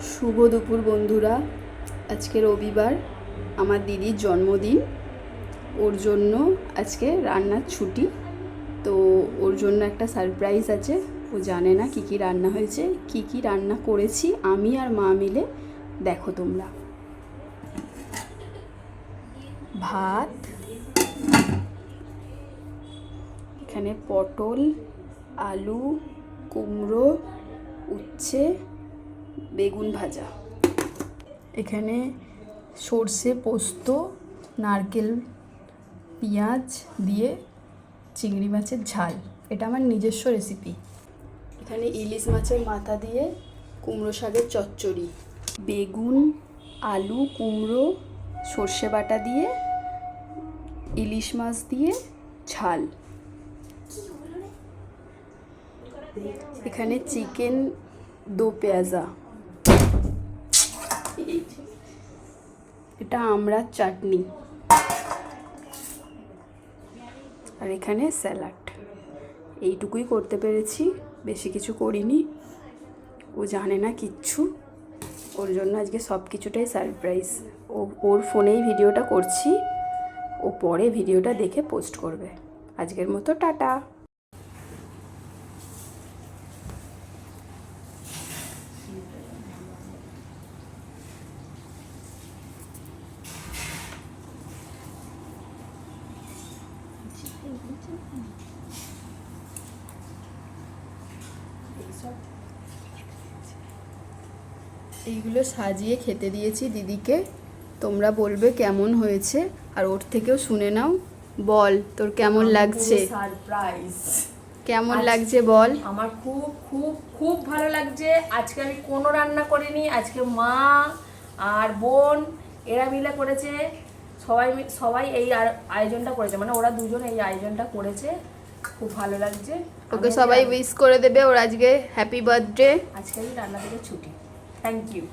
শুভ দুপুর বন্ধুরা। আজকে রবিবার, আমার দিদির জন্মদিন। ওর জন্য আজকে রান্নার ছুটি, তো ওর জন্য একটা সারপ্রাইজ আছে। ও জানে না কী কী রান্না হয়েছে, কী কী রান্না করেছি আমি আর মা মিলে। দেখো তোমরা, ভাত, এখানে পটল, আলু, কুমড়ো, উচ্ছে, বেগুন ভাজা, এখানে সর্ষে পোস্ত, নারকেল, পেঁয়াজ দিয়ে চিংড়ি মাছের ঝাল। এটা আমার নিজস্ব রেসিপি। এখানে ইলিশ মাছের মাথা দিয়ে কুমড়ো শাকের চচ্চড়ি, বেগুন, আলু, কুমড়ো, সর্ষে বাটা দিয়ে ইলিশ মাছ দিয়ে ঝাল। এখানে চিকেন দো পেঁয়াজা, এটা আমড়ার চাটনি, আর এখানে স্যালাড। এইটুকুই করতে পেরেছি, বেশি কিছু করিনি। ও জানে না কিচ্ছু, ওর জন্য আজকে সব কিছুটাই সারপ্রাইজ। ওর ফোনেই ভিডিওটা করছি, ও পরে ভিডিওটা দেখে পোস্ট করবে। আজকের মতো টাটা। এইগুলো সাজিয়ে খেতে দিয়েছি দিদিকে। তোমরা বলবে কেমন হয়েছে, আর ওর থেকেও শুনে নাও। বল, তোর কেমন লাগছে? সারপ্রাইজ কেমন লাগছে বল? আমার খুব খুব খুব ভালো লাগছে। আজকে আমি কোনো রান্না করিনি, আজকে মা আর বোন এরা মিলে করেছে। সবাই এই আয়োজনটা করেছে, মানে ওরা দুজন এই আয়োজনটা করেছে। খুব ভালো লাগছে। ওকে সবাই উইশ করে দেবে ওর আজকে হ্যাপি বার্থডে। আজকে আমি রান্না থেকে ছুটি। Thank you.